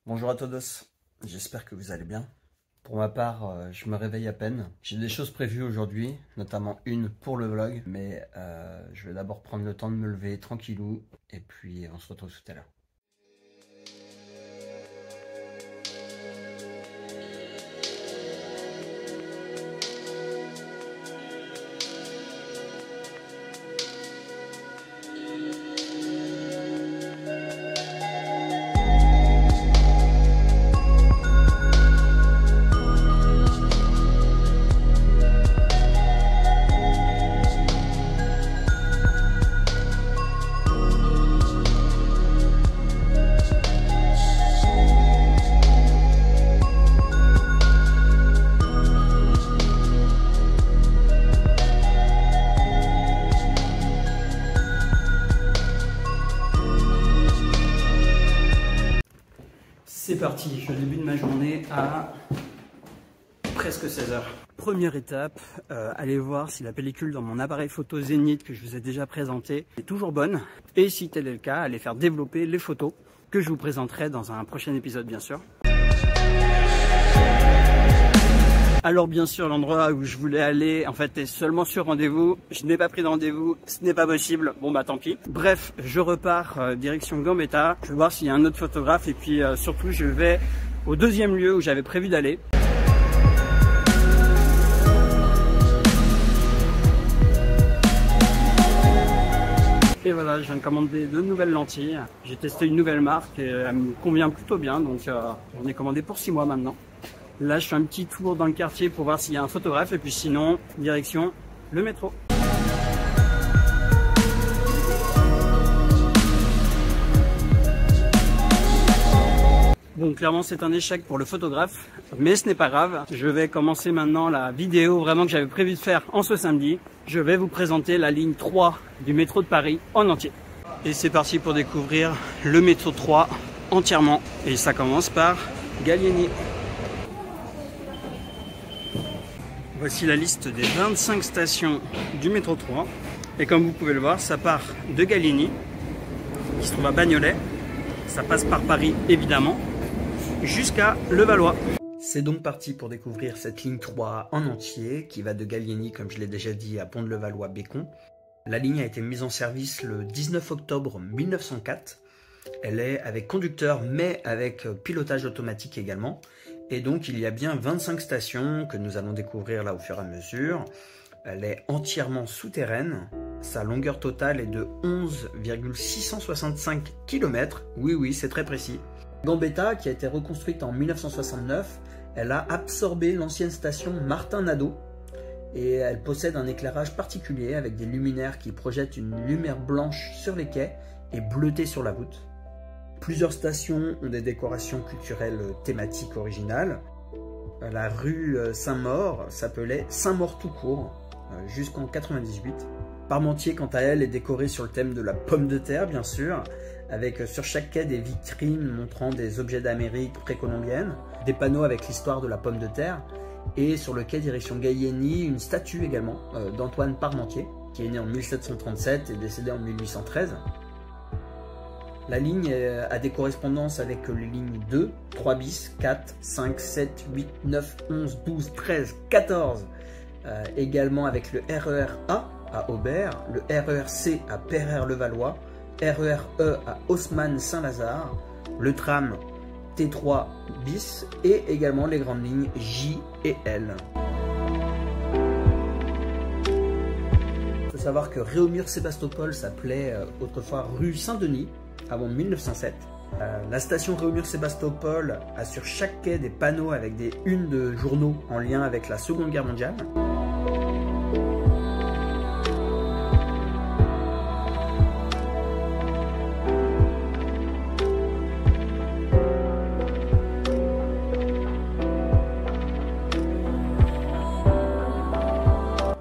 Bonjour à tous, j'espère que vous allez bien. Pour ma part, je me réveille à peine. J'ai des choses prévues aujourd'hui, notamment une pour le vlog, mais je vais d'abord prendre le temps de me lever tranquillou, et puis on se retrouve tout à l'heure. C'est parti, je débute ma journée à presque 16 h. Première étape, allez voir si la pellicule dans mon appareil photo Zénith que je vous ai déjà présenté est toujours bonne. Et si tel est le cas, allez faire développer les photos que je vous présenterai dans un prochain épisode bien sûr. Alors bien sûr, l'endroit où je voulais aller en fait est seulement sur rendez-vous. Je n'ai pas pris de rendez-vous, ce n'est pas possible. Bon bah tant pis. Bref, je repars direction Gambetta. Je vais voir s'il y a un autre photographe et puis surtout je vais au deuxième lieu où j'avais prévu d'aller. Et voilà, je viens de commander de nouvelles lentilles. J'ai testé une nouvelle marque et elle me convient plutôt bien. Donc j'en ai commandé pour 6 mois maintenant. Là, je fais un petit tour dans le quartier pour voir s'il y a un photographe et puis sinon, direction le métro. Bon, clairement, c'est un échec pour le photographe, mais ce n'est pas grave. Je vais commencer maintenant la vidéo vraiment que j'avais prévu de faire en ce samedi. Je vais vous présenter la ligne 3 du métro de Paris en entier. Et c'est parti pour découvrir le métro 3 entièrement. Et ça commence par Gallieni. Voici la liste des 25 stations du métro 3. Et comme vous pouvez le voir, ça part de Gallieni, qui se trouve à Bagnolet. Ça passe par Paris, évidemment, jusqu'à Levallois. C'est donc parti pour découvrir cette ligne 3 en entier, qui va de Gallieni, comme je l'ai déjà dit, à Pont-de-Levallois-Bécon. La ligne a été mise en service le 19 octobre 1904. Elle est avec conducteur, mais avec pilotage automatique également. Et donc il y a bien 25 stations que nous allons découvrir là au fur et à mesure. Elle est entièrement souterraine. Sa longueur totale est de 11,665 km. Oui, c'est très précis. Gambetta, qui a été reconstruite en 1969, elle a absorbé l'ancienne station Martin-Nadeau. Et elle possède un éclairage particulier avec des luminaires qui projettent une lumière blanche sur les quais et bleutée sur la voûte. Plusieurs stations ont des décorations culturelles thématiques originales. La rue Saint-Maur s'appelait Saint-Maur tout court jusqu'en 98. Parmentier, quant à elle, est décorée sur le thème de la pomme de terre, bien sûr, avec sur chaque quai des vitrines montrant des objets d'Amérique précolombienne, des panneaux avec l'histoire de la pomme de terre, et sur le quai direction Gallieni, une statue également d'Antoine Parmentier, qui est né en 1737 et décédé en 1813. La ligne a des correspondances avec les lignes 2, 3 bis, 4, 5, 7, 8, 9, 11, 12, 13, 14. Également avec le RER A à Aubert, le RER C à Pereire-le-Valois, RER E à Haussmann-Saint-Lazare, le tram T3 bis et également les grandes lignes J et L. Il faut savoir que Réaumur-Sébastopol s'appelait autrefois rue Saint-Denis, avant 1907. La station Réaumur-Sébastopol a sur chaque quai des panneaux avec des unes de journaux en lien avec la Seconde Guerre mondiale.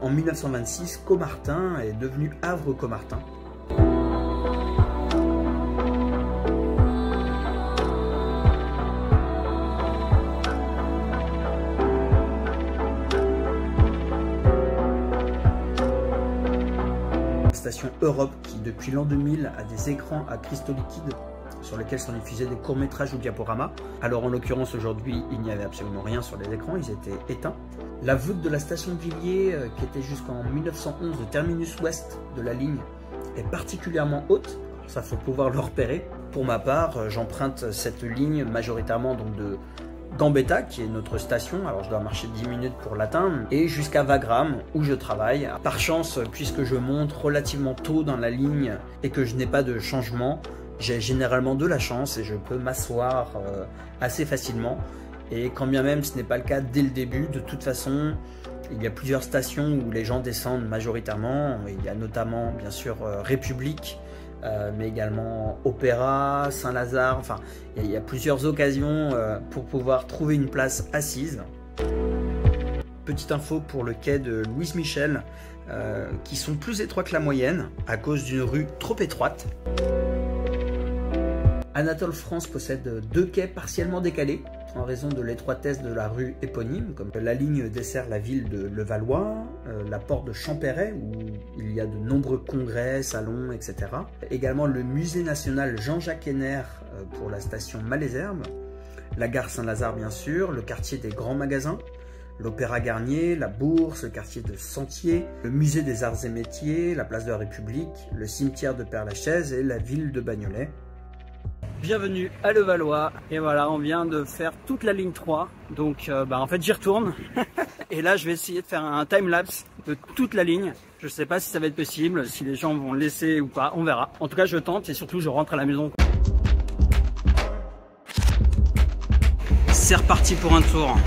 En 1926, Caumartin est devenu Havre-Caumartin. Station Europe qui depuis l'an 2000 a des écrans à cristaux liquides sur lesquels sont diffusés des courts-métrages ou diaporamas. Alors en l'occurrence aujourd'hui, il n'y avait absolument rien sur les écrans, ils étaient éteints. La voûte de la station de Villiers, qui était jusqu'en 1911 le terminus ouest de la ligne, est particulièrement haute, ça faut pouvoir le repérer. Pour ma part, j'emprunte cette ligne majoritairement donc de Gambetta, qui est notre station, alors je dois marcher 10 minutes pour l'atteindre, et jusqu'à Wagram, où je travaille. Par chance, puisque je monte relativement tôt dans la ligne et que je n'ai pas de changement, j'ai généralement de la chance et je peux m'asseoir assez facilement. Et quand bien même ce n'est pas le cas dès le début, de toute façon, il y a plusieurs stations où les gens descendent majoritairement. Il y a notamment, bien sûr, République, mais également Opéra, Saint-Lazare, enfin il y a plusieurs occasions pour pouvoir trouver une place assise. Petite info pour le quai de Louise Michel, qui sont plus étroits que la moyenne à cause d'une rue trop étroite. Anatole France possède 2 quais partiellement décalés en raison de l'étroitesse de la rue éponyme, comme la ligne dessert la ville de Levallois, la porte de Champéret où il y a de nombreux congrès, salons, etc. Également le musée national Jean-Jacques Henner pour la station Malesherbes, la gare Saint-Lazare bien sûr, le quartier des grands magasins, l'Opéra Garnier, la Bourse, le quartier de Sentier, le musée des arts et métiers, la place de la République, le cimetière de Père-Lachaise et la ville de Bagnolet. Bienvenue à Levallois, et voilà, on vient de faire toute la ligne 3, donc en fait j'y retourne et là je vais essayer de faire un time-lapse de toute la ligne. Je sais pas si ça va être possible, si les gens vont le laisser ou pas, on verra. En tout cas je tente et surtout je rentre à la maison. C'est reparti pour un tour.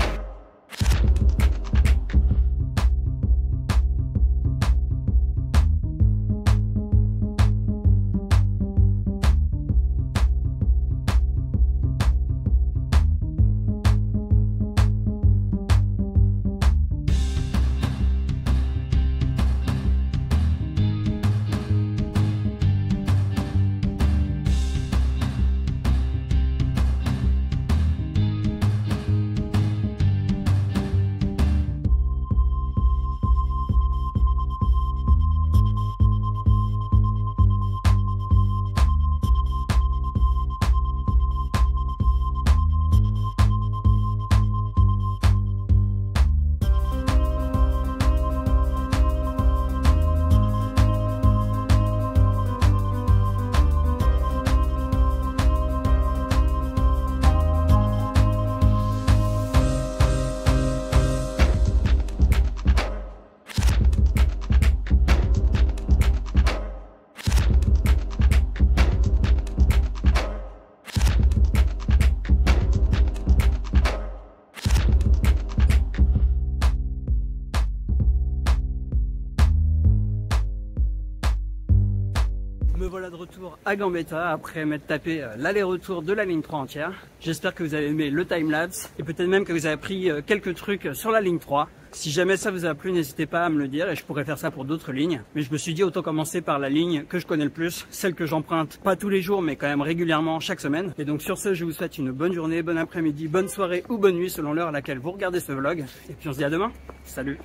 Me voilà de retour à Gambetta après m'être tapé l'aller-retour de la ligne 3 entière. J'espère que vous avez aimé le timelapse et peut-être même que vous avez appris quelques trucs sur la ligne 3. Si jamais ça vous a plu, n'hésitez pas à me le dire et je pourrais faire ça pour d'autres lignes. Mais je me suis dit autant commencer par la ligne que je connais le plus, celle que j'emprunte pas tous les jours mais quand même régulièrement chaque semaine. Et donc sur ce, je vous souhaite une bonne journée, bon après-midi, bonne soirée ou bonne nuit selon l'heure à laquelle vous regardez ce vlog. Et puis on se dit à demain. Salut!